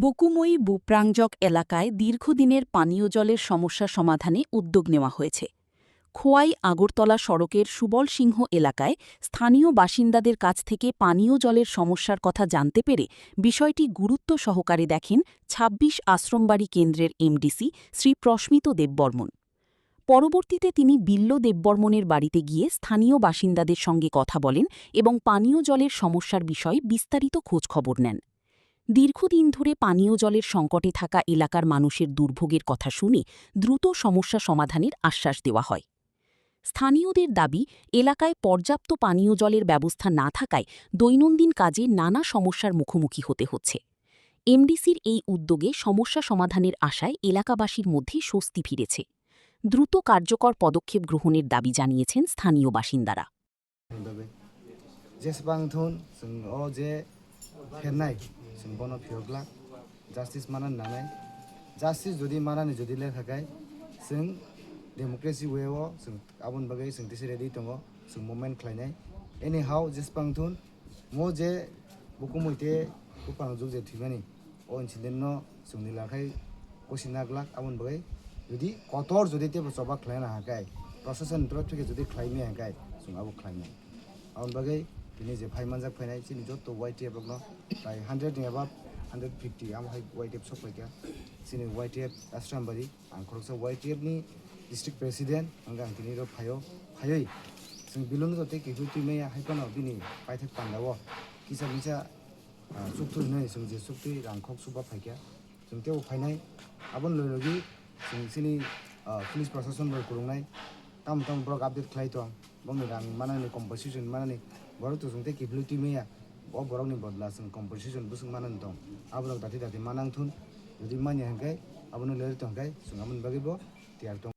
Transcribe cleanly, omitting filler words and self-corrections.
বকুময়ী বুপ্রাঞ্জক এলাকায় দীর্ঘদিনের পানীয় জলের সমস্যা সমাধানে উদ্যোগ নেওয়া হয়েছে। খোয়াই আগরতলা সড়কের সুবলসিংহ এলাকায় স্থানীয় বাসিন্দাদের কাছ থেকে পানীয় জলের সমস্যার কথা জানতে পেরে বিষয়টি গুরুত্ব সহকারে দেখেন ২৬ আশ্রমবাড়ি কেন্দ্রের এমডিসি শ্রী প্রস্মিত দেববর্মন। পরবর্তীতে তিনি বিল্ল দেববর্মনের বাড়িতে গিয়ে স্থানীয় বাসিন্দাদের সঙ্গে কথা বলেন এবং পানীয় জলের সমস্যার বিষয়ে বিস্তারিত খোঁজখবর নেন। দীর্ঘদিন ধরে পানীয় জলের সংকটে থাকা এলাকার মানুষের দুর্ভোগের কথা শুনে দ্রুত সমস্যা সমাধানের আশ্বাস দেওয়া হয়। স্থানীয়দের দাবি, এলাকায় পর্যাপ্ত পানীয় জলের ব্যবস্থা না থাকায় দৈনন্দিন কাজে নানা সমস্যার মুখোমুখি হতে হচ্ছে। এমডিসির এই উদ্যোগে সমস্যা সমাধানের আশায় এলাকাবাসীর মধ্যে স্বস্তি ফিরেছে। দ্রুত কার্যকর পদক্ষেপ গ্রহণের দাবি জানিয়েছেন স্থানীয় বাসিন্দারা। जों बनो फियोग्ला जास्टिस मानन नानै जास्टिस जुदि मानानि जुदि लेखाखाय जों डेमोक्रेसि वेव जों आबुन बागै जों दिसे रेडि दङ जों मुभमेन्ट खालायनाय एनि हाउ जेसबांथुन मो जे बुकुमैते बुपां जुग जे थिबानि अ इन्सिडेन्ट न जोंनि लाखाय कसिनाग्ला आबुन बागै जुदि कतर जुदि ते बसबा खालायना हाखाय प्रशासन तरफथि जुदि खालायनो हाखाय जों आबु खालायनाय आबुन बागै दिनै जे फाइमानजाक फैनाय जोंनि जत वाइटिएफ न बाय 100 एबा 150 आमहाय वाइटिएफ सफैगा जोंनि वाइटिएफ आश्रमबारि आं खरसा वाइटिएफ नि डिस्ट्रिक्ट प्रेसिडेन्ट आं दिनै र फायै जों बिलुन जते कि हुतिमे हायपाना बिनि पाइथाक पान्दाव किसा मिसा सुक्तु नै जों जे सुक्तु रांखक सुबा फायगा जों तेव फायनाय आबुन लयलगि जों सिनि पुलिस प्रशासन बर खुलुंनाय ताम ब्रक आपडेट खालायतो बंनि रां मानानि कम्पोजिशन मानानि बरक तो जोंते किफ्लुति मेया ब बरकनि बदला जों कम्पोजिशन बुसुं मानानि दं आबरक दाति मानांथुन जुदि मानि हांखाय आबुन लेर तंखाय जों आबुन बागैबो तियार दं।